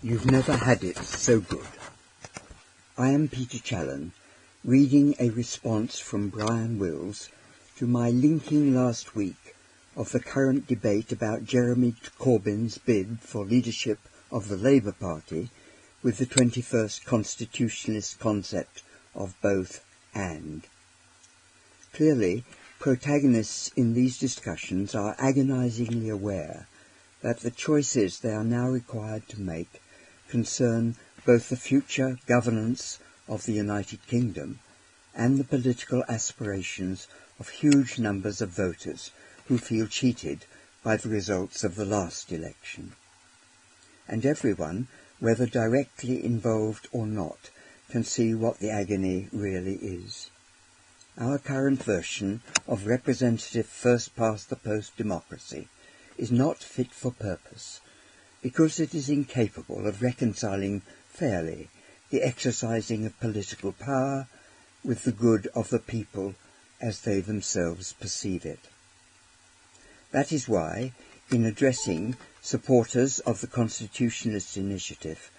You've never had it so good. I am Peter Challen, reading a response from Brian Wills to my linking last week of the current debate about Jeremy Corbyn's bid for leadership of the Labour Party with the 21st Constitutionalist concept of both and. Clearly, protagonists in these discussions are agonisingly aware that the choices they are now required to make concern both the future governance of the United Kingdom and the political aspirations of huge numbers of voters who feel cheated by the results of the last election. And everyone, whether directly involved or not, can see what the agony really is. Our current version of representative first-past-the-post democracy is not fit for purpose, because it is incapable of reconciling fairly the exercising of political power with the good of the people as they themselves perceive it. That is why, in addressing supporters of the Constitutionalist initiative,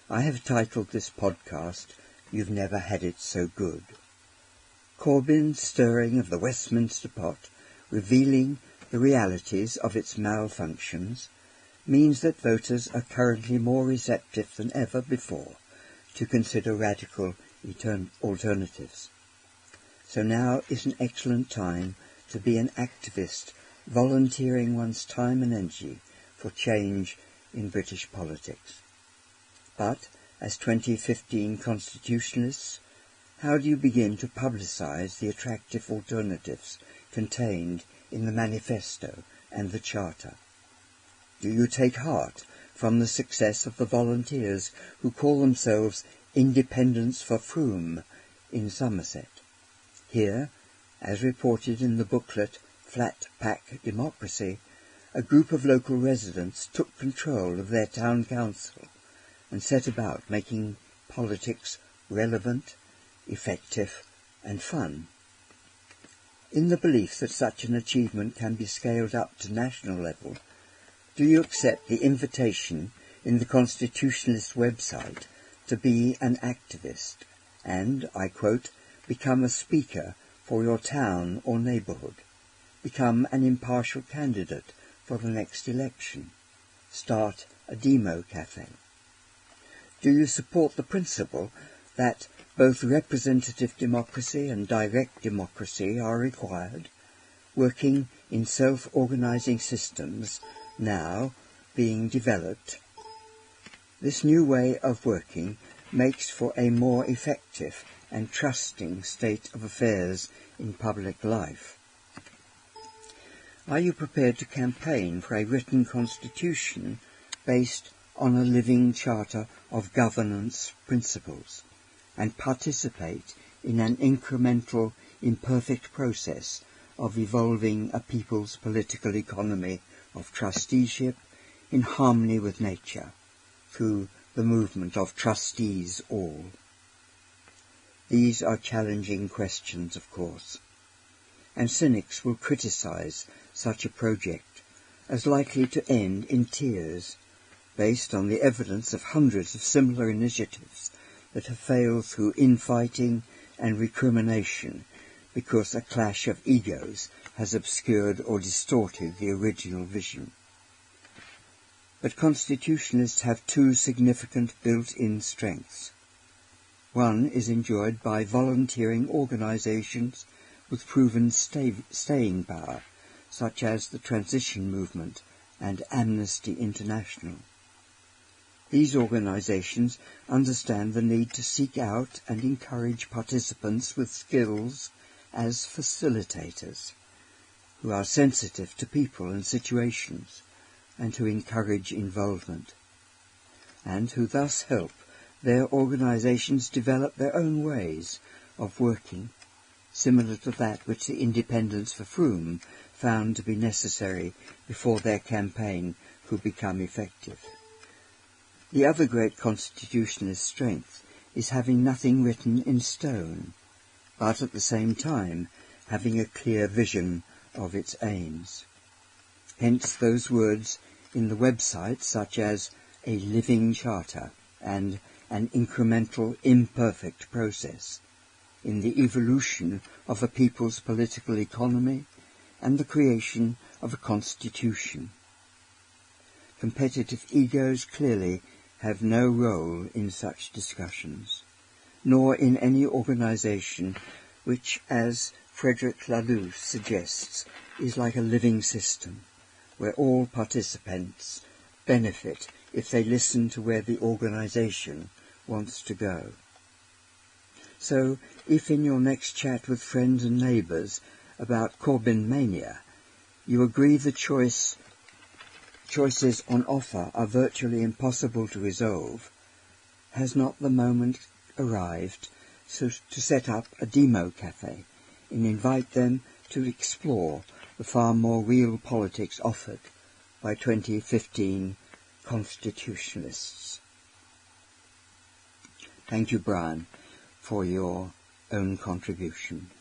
I have titled this podcast, You've Never Had It So Good. Corbyn's stirring of the Westminster pot, revealing the realities of its malfunctions, means that voters are currently more receptive than ever before to consider radical alternatives. So now is an excellent time to be an activist, volunteering one's time and energy for change in British politics. But, as 2015 constitutionalists, how do you begin to publicise the attractive alternatives contained in the manifesto and the charter? Do you take heart from the success of the volunteers who call themselves Independents for Frome in Somerset? Here, as reported in the booklet Flat Pack Democracy, a group of local residents took control of their town council and set about making politics relevant, effective and fun. In the belief that such an achievement can be scaled up to national level, do you accept the invitation in the Constitutionalist website to be an activist and, I quote, become a speaker for your town or neighbourhood, become an impartial candidate for the next election, start a demo cafe? Do you support the principle that both representative democracy and direct democracy are required, working in self-organising systems now being developed? This new way of working makes for a more effective and trusting state of affairs in public life. Are you prepared to campaign for a written constitution based on a living charter of governance principles, and participate in an incremental, imperfect process of evolving a people's political economy of trusteeship in harmony with nature, through the movement of trustees all? These are challenging questions, of course, and cynics will criticise such a project as likely to end in tears, based on the evidence of hundreds of similar initiatives that have failed through infighting and recrimination because a clash of egos has obscured or distorted the original vision. But constitutionalists have two significant built-in strengths. One is enjoyed by volunteering organisations with proven staying power, such as the Transition Movement and Amnesty International. These organisations understand the need to seek out and encourage participants with skills as facilitators, who are sensitive to people and situations, and who encourage involvement, and who thus help their organisations develop their own ways of working, similar to that which the Independents for Frome found to be necessary before their campaign could become effective. The other great constitutionalist strength is having nothing written in stone, but at the same time having a clear vision of its aims. Hence those words in the website such as a living charter and an incremental, imperfect process in the evolution of a people's political economy and the creation of a constitution. Competitive egos clearly have no role in such discussions, nor in any organisation which, as Frederick Laloux suggests, is like a living system, where all participants benefit if they listen to where the organisation wants to go. So, if in your next chat with friends and neighbours about Corbyn mania, you agree the choices on offer are virtually impossible to resolve, has not the moment arrived to set up a demo cafe and invite them to explore the far more real politics offered by 2015 Constitutionalists? Thank you, Brian, for your own contribution.